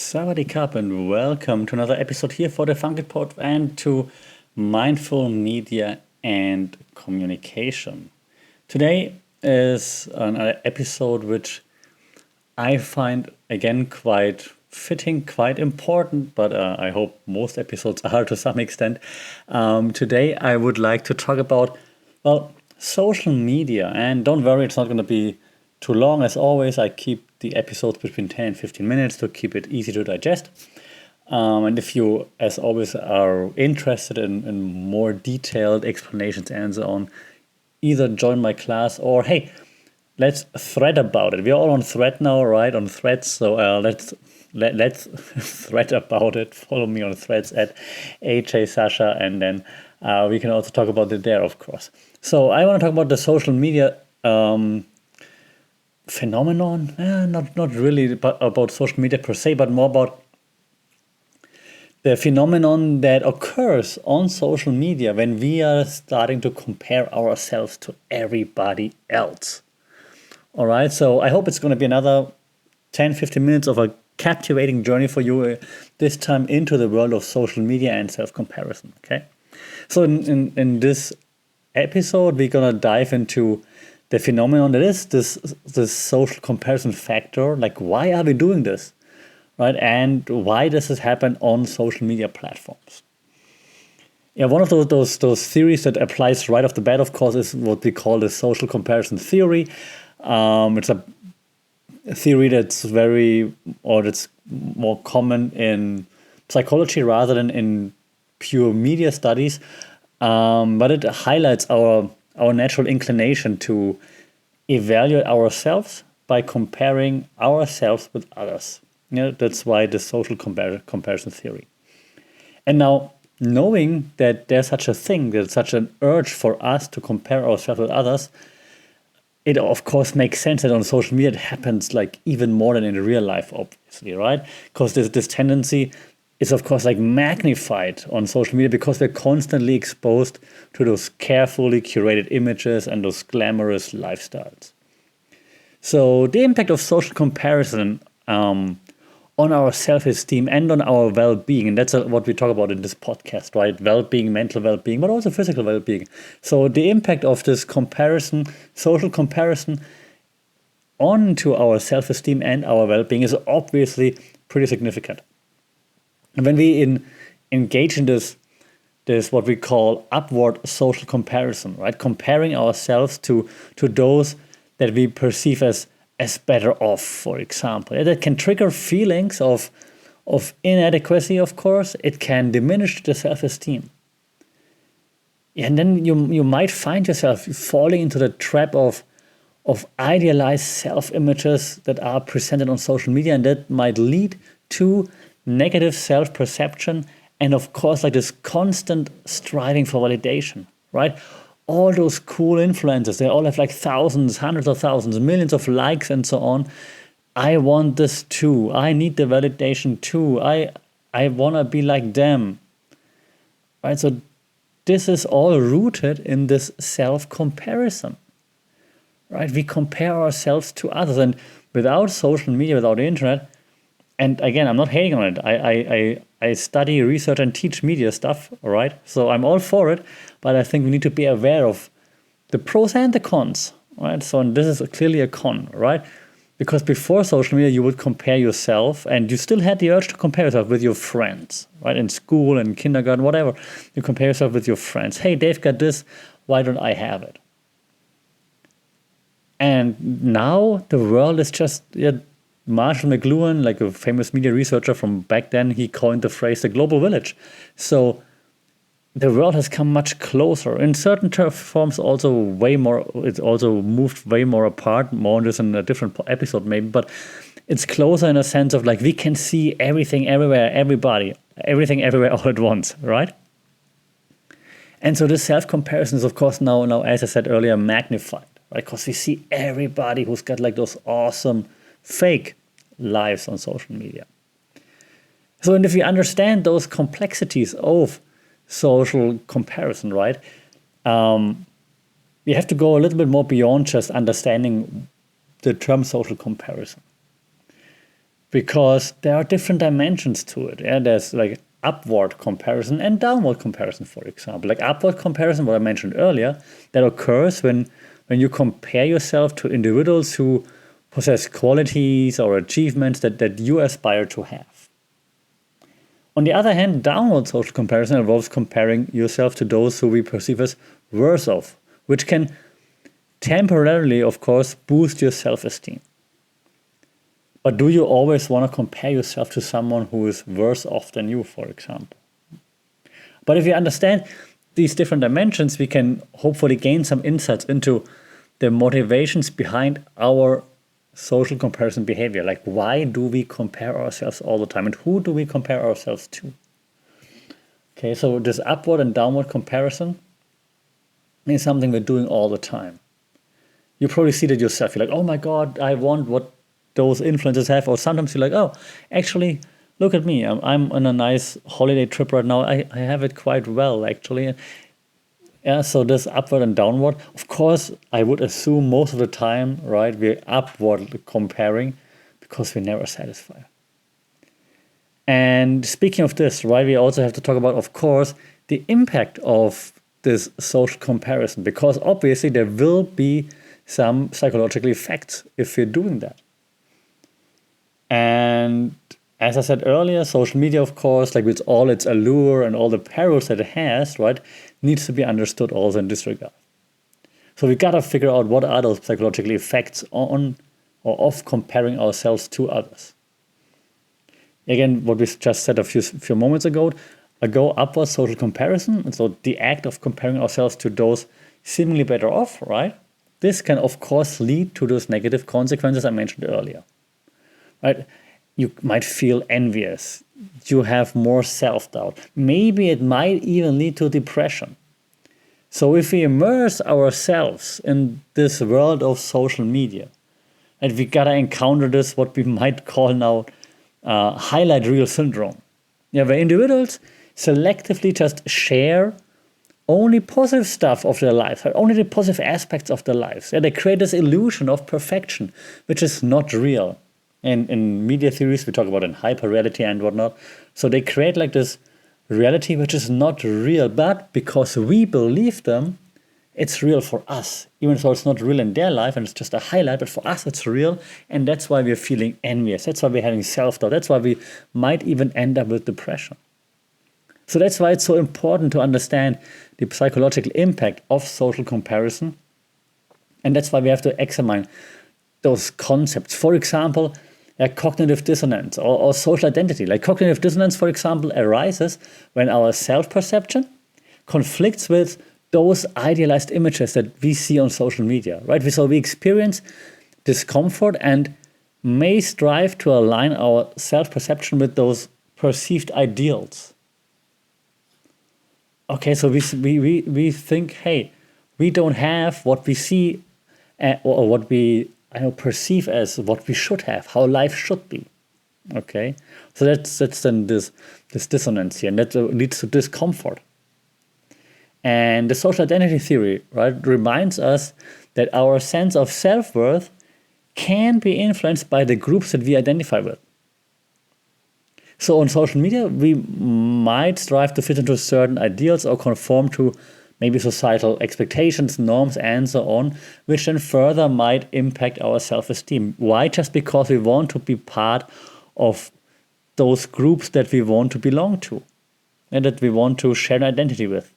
Sawadee Cup and welcome to another episode here for the Funky Pod and to Mindful Media and Communication. Today is an episode which I find again quite fitting, quite important, but I hope most episodes are to some extent. Today I would like to talk about, social media, and don't worry, it's not going to be too long. As always, I keep the episodes between 10 and 15 minutes to keep it easy to digest. And if you, as always, are interested in more detailed explanations and so on, either join my class or, hey, let's thread about it. We're all on Thread now, right? On Threads, so let's thread about it. Follow me on Threads at AJ Sasha, and then we can also talk about it there, of course. So I want to talk about the social media phenomenon, not really about social media per se, but more about the phenomenon that occurs on social media when we are starting to compare ourselves to everybody else. All right, so I hope it's going to be another 10-15 minutes of a captivating journey for you, this time into the world of social media and self-comparison, okay? So in this episode, we're going to dive into the phenomenon that is this social comparison factor. Like, why are we doing this, right? And why does this happen on social media platforms? Yeah, one of those theories that applies right off the bat, of course, is what we call the social comparison theory. It's a theory that's that's more common in psychology rather than in pure media studies. But it highlights our natural inclination to evaluate ourselves by comparing ourselves with others. That's why the social comparison theory. And now, knowing that there's such a thing, there's such an urge for us to compare ourselves with others, it of course makes sense that on social media it happens like even more than in real life, obviously, right? Because this tendency is of course like magnified on social media because we're constantly exposed to those carefully curated images and those glamorous lifestyles. So the impact of social comparison on our self-esteem and on our well-being, and that's what we talk about in this podcast, right? Well-being, mental well-being, but also physical well-being. So the impact of this comparison, social comparison, onto our self-esteem and our well-being is obviously pretty significant. And when we engage in this what we call upward social comparison, right? Comparing ourselves to those that we perceive as better off, for example. That can trigger feelings of inadequacy, of course. It can diminish the self-esteem. And then you might find yourself falling into the trap of idealized self-images that are presented on social media, and that might lead to negative self-perception, and of course, like this constant striving for validation, right? All those cool influencers, they all have like thousands, hundreds of thousands, millions of likes and so on. I want this too. I need the validation too. I want to be like them, right? So this is all rooted in this self-comparison, right? We compare ourselves to others, and without social media, without the internet, and again, I'm not hating on it. I study, research, and teach media stuff, all right? So I'm all for it, but I think we need to be aware of the pros and the cons, right? So and this is clearly a con, right? Because before social media, you would compare yourself, and you still had the urge to compare yourself with your friends, right? In school and kindergarten, whatever. You compare yourself with your friends. Hey, they've got this. Why don't I have it? And now the world is just... Marshall McLuhan, like a famous media researcher from back then, he coined the phrase the global village. So the world has come much closer. In certain forms, also way more, it's also moved way more apart, more on this in a different episode maybe, but it's closer in a sense of like we can see everything, everywhere, everybody, everything, everywhere all at once, right? And so this self-comparison is of course now, as I said earlier, magnified, right? Because we see everybody who's got like those awesome fake lives on social media. So, and if you understand those complexities of social comparison, right, you have to go a little bit more beyond just understanding the term social comparison. because there are different dimensions to it. Yeah, there's like upward comparison and downward comparison, for example. Like upward comparison, what I mentioned earlier, that occurs when you compare yourself to individuals who possess qualities or achievements that you aspire to have. On the other hand, downward social comparison involves comparing yourself to those who we perceive as worse off, which can temporarily, of course, boost your self-esteem. But do you always want to compare yourself to someone who is worse off than you, for example? But if you understand these different dimensions, we can hopefully gain some insights into the motivations behind our social comparison behavior. Like, why do we compare ourselves all the time, and who do we compare ourselves to? Okay, so this upward and downward comparison is something we're doing all the time. You probably see that yourself. You're like, oh my God, I want what those influencers have. Or sometimes you're like, oh, actually, look at me. I'm on a nice holiday trip right now. I have it quite well, actually. Yeah, so this upward and downward, of course, I would assume most of the time, right, we're upward comparing because we're never satisfied. And speaking of this, right, we also have to talk about, of course, the impact of this social comparison, because obviously there will be some psychological effects if we're doing that. And as I said earlier, social media, of course, like with all its allure and all the perils that it has, right, needs to be understood also in this regard. So we gotta figure out what are those psychological effects on or of comparing ourselves to others. Again, what we just said a few moments ago, upward social comparison, and so the act of comparing ourselves to those seemingly better off, right? This can, of course, lead to those negative consequences I mentioned earlier, right? You might feel envious. You have more self-doubt. Maybe it might even lead to depression. So if we immerse ourselves in this world of social media, and we gotta encounter this, what we might call now highlight reel syndrome, yeah, where individuals selectively just share only positive stuff of their lives, right? Only the positive aspects of their lives. Yeah, they create this illusion of perfection, which is not real. And in media theories, we talk about in hyper-reality and whatnot. So they create like this reality which is not real, but because we believe them, it's real for us. Even though it's not real in their life and it's just a highlight, but for us it's real. And that's why we're feeling envious. That's why we're having self-doubt. That's why we might even end up with depression. So that's why it's so important to understand the psychological impact of social comparison. And that's why we have to examine those concepts. For example, cognitive dissonance or social identity. Like cognitive dissonance, for example, arises when our self-perception conflicts with those idealized images that we see on social media, right? So we experience discomfort and may strive to align our self-perception with those perceived ideals. Okay, so we think, hey, we don't have what we see or what we perceive as what we should have, how life should be. Okay, so that's then this dissonance here, and that leads to discomfort. And the social identity theory, right, reminds us that our sense of self-worth can be influenced by the groups that we identify with. So on social media, we might strive to fit into certain ideals or conform to maybe societal expectations, norms, and so on, which then further might impact our self-esteem. Why? Just because we want to be part of those groups that we want to belong to and that we want to share an identity with.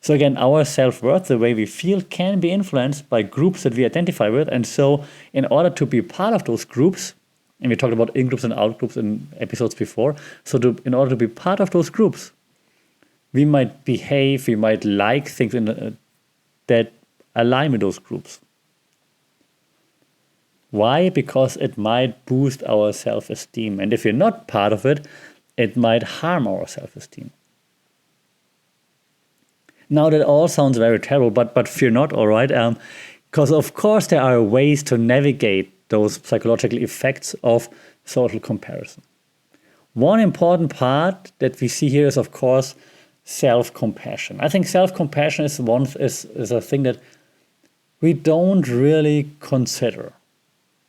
So again, our self-worth, the way we feel, can be influenced by groups that we identify with. And so in order to be part of those groups, and we talked about in-groups and out-groups in episodes before, so in order to be part of those groups, we might behave, we might like things that align with those groups. Why? Because it might boost our self-esteem. And if you're not part of it, it might harm our self-esteem. Now that all sounds very terrible, but fear not, all right? Because of course there are ways to navigate those psychological effects of social comparison. One important part that we see here is, of course, self-compassion. I think self-compassion is a thing that we don't really consider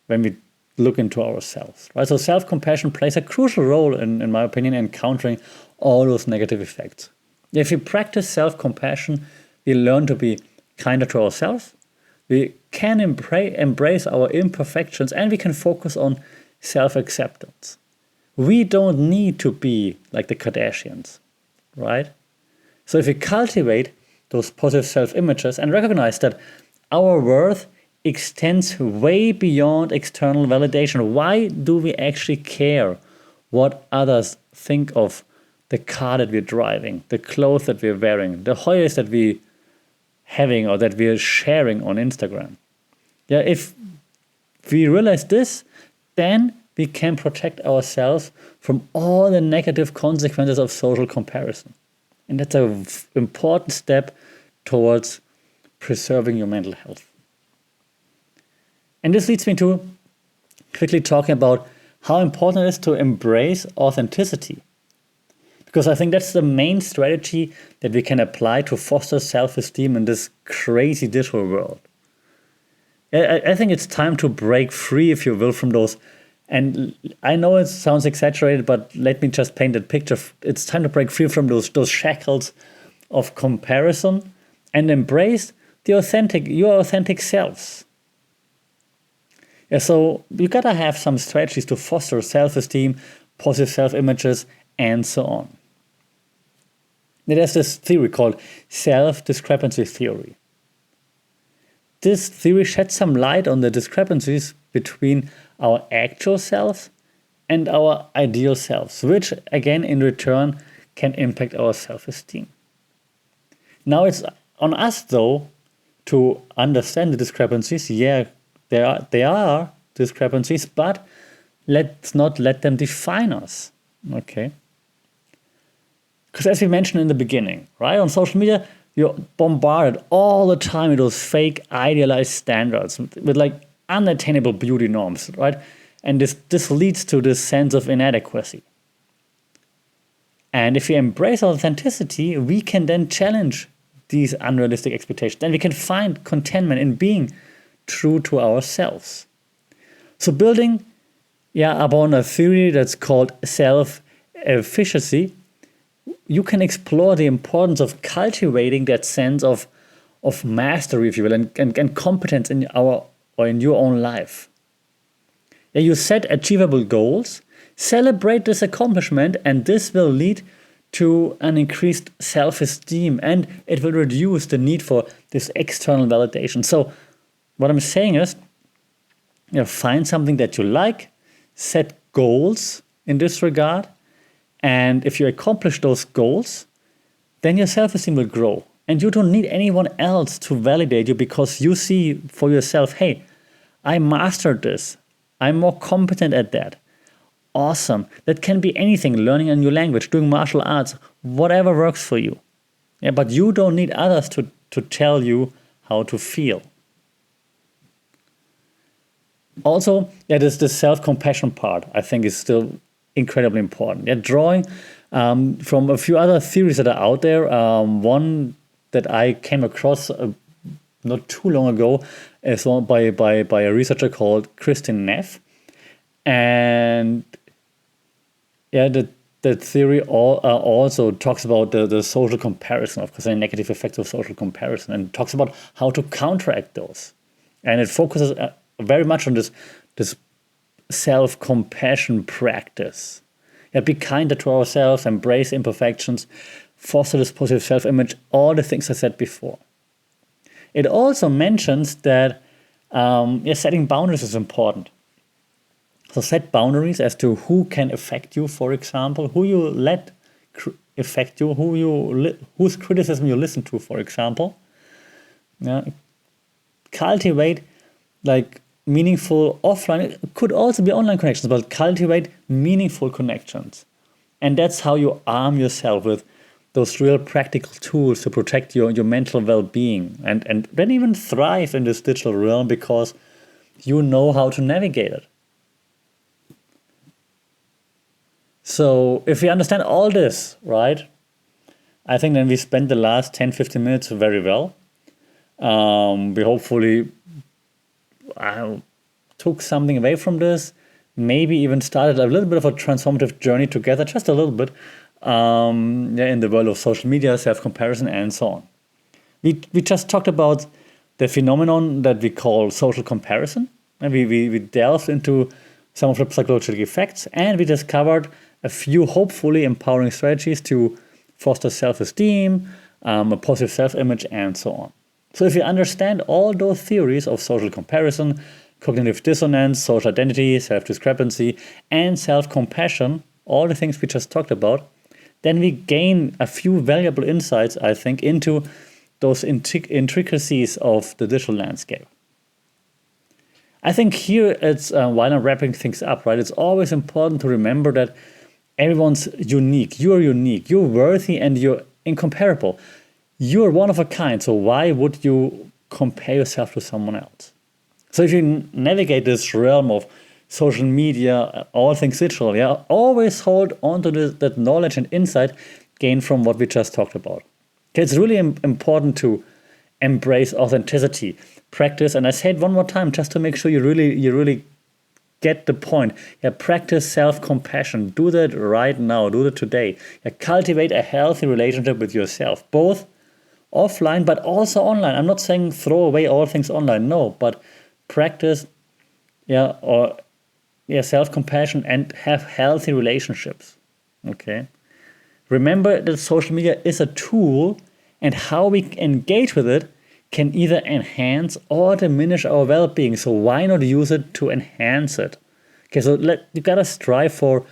when we look into ourselves, right? So self-compassion plays a crucial role, in my opinion, in countering all those negative effects. If we practice self-compassion, we learn to be kinder to ourselves, we can embrace our imperfections, and we can focus on self-acceptance. We don't need to be like the Kardashians, right? So if we cultivate those positive self-images and recognize that our worth extends way beyond external validation, why do we actually care what others think of the car that we're driving, the clothes that we're wearing, the holidays that we're having or that we're sharing on Instagram? Yeah, if we realize this, then we can protect ourselves from all the negative consequences of social comparison. And that's an important step towards preserving your mental health. And this leads me to quickly talking about how important it is to embrace authenticity. Because I think that's the main strategy that we can apply to foster self-esteem in this crazy digital world. I think it's time to break free, if you will, from those. And I know it sounds exaggerated, but let me just paint that picture. It's time to break free from those shackles of comparison and embrace your authentic selves. Yeah, so you gotta have some strategies to foster self-esteem, positive self-images, and so on. There's this theory called self-discrepancy theory. This theory sheds some light on the discrepancies between our actual selves and our ideal selves, which again in return can impact our self-esteem. Now it's on us though to understand the discrepancies. Yeah, there are discrepancies, but let's not let them define us. Okay? Because as we mentioned in the beginning, right, on social media, you're bombarded all the time with those fake idealized standards with like unattainable beauty norms, right? And this leads to this sense of inadequacy. And if we embrace authenticity, we can then challenge these unrealistic expectations. Then we can find contentment in being true to ourselves. So building upon a theory that's called self-efficacy, you can explore the importance of cultivating that sense of mastery, if you will, and competence in your own life. Yeah, you set achievable goals, celebrate this accomplishment, and this will lead to an increased self-esteem, and it will reduce the need for this external validation. So what I'm saying is, find something that you like, set goals in this regard, and if you accomplish those goals, then your self-esteem will grow. And you don't need anyone else to validate you because you see for yourself, hey, I mastered this. I'm more competent at that. Awesome. That can be anything, learning a new language, doing martial arts, whatever works for you. Yeah, but you don't need others to tell you how to feel. Also, there's the self-compassion part, I think is still incredibly important. Yeah, drawing from a few other theories that are out there, one that I came across not too long ago is one by a researcher called Kristin Neff. And yeah, the theory also talks about the social comparison, of course, the negative effects of social comparison, and talks about how to counteract those. And it focuses very much on this self-compassion practice. Yeah, be kinder to ourselves, embrace imperfections, foster this positive self-image, all the things I said before. It also mentions that setting boundaries is important. So set boundaries as to who can affect you, for example, who you let affect you, whose criticism you listen to, for example. Yeah. Cultivate like meaningful offline, it could also be online connections, but cultivate meaningful connections. And that's how you arm yourself with those real practical tools to protect your mental well-being and then even thrive in this digital realm because you know how to navigate it. So if we understand all this, right, I think then we spent the last 10-15 minutes very well. We hopefully took something away from this, maybe even started a little bit of a transformative journey together, just a little bit, in the world of social media, self-comparison, and so on. We just talked about the phenomenon that we call social comparison, and we delved into some of the psychological effects, and we discovered a few hopefully empowering strategies to foster self-esteem, a positive self-image, and so on. So if you understand all those theories of social comparison, cognitive dissonance, social identity, self-discrepancy, and self-compassion, all the things we just talked about, then we gain a few valuable insights, I think, into those intricacies of the digital landscape. I think here it's, while I'm wrapping things up, right, it's always important to remember that everyone's unique. You're worthy, and you're incomparable. You're one of a kind, so why would you compare yourself to someone else? So if you navigate this realm of social media, all things digital, always hold on to that knowledge and insight gained from what we just talked about. Okay, it's really important to embrace authenticity, practice, and I say it one more time just to make sure you really get the point. Practice self-compassion. Do that right now. Do that today. Cultivate a healthy relationship with yourself, both offline but also online. I'm not saying throw away all things online, no, but practice self-compassion and have healthy relationships. Okay. Remember that social media is a tool, and how we engage with it can either enhance or diminish our well-being. So why not use it to enhance it? Okay, so you gotta strive for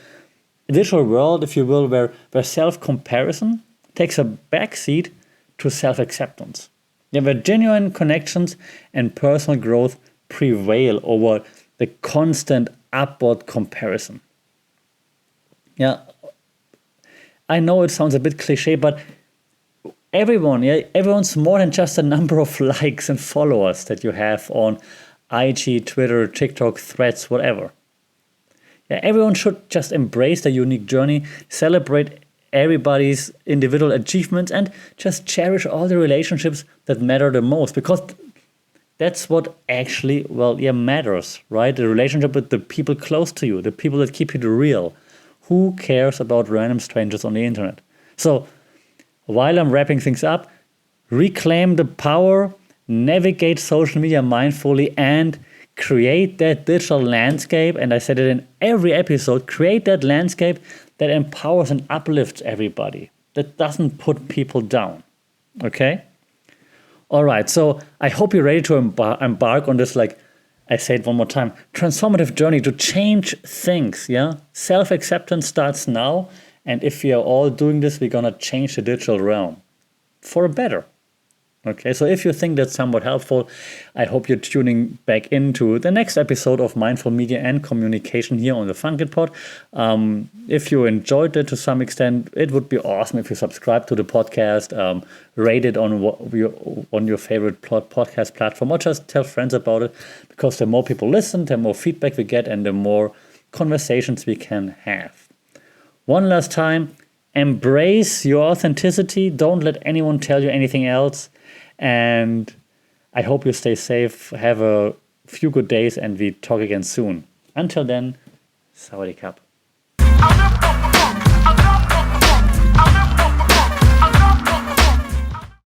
a digital world, if you will, where self-comparison takes a backseat to self-acceptance. Where genuine connections and personal growth prevail over the constant upward comparison. I know it sounds a bit cliche, but everyone's more than just a number of likes and followers that you have on IG, Twitter, TikTok, Threads, whatever. Everyone should just embrace their unique journey, celebrate everybody's individual achievements, and just cherish all the relationships that matter the most, because that's what actually, matters, right? The relationship with the people close to you, the people that keep it real. Who cares about random strangers on the internet? So, while I'm wrapping things up, reclaim the power, navigate social media mindfully, and create that digital landscape. And I said it in every episode, create that landscape that empowers and uplifts everybody, that doesn't put people down. Okay? All right, so I hope you're ready to embark on this, like I said one more time, transformative journey to change things, Self-acceptance starts now, and if we are all doing this, we're going to change the digital realm for a better. Okay, so if you think that's somewhat helpful, I hope you're tuning back into the next episode of Mindful Media and Communication here on the Funkit Pod. If you enjoyed it to some extent, it would be awesome if you subscribe to the podcast, rate it on your favorite podcast platform, or just tell friends about it, because the more people listen, the more feedback we get, and the more conversations we can have. One last time, embrace your authenticity. Don't let anyone tell you anything else. And I hope you stay safe, have a few good days, and we talk again soon. Until then, Sawadee Krap.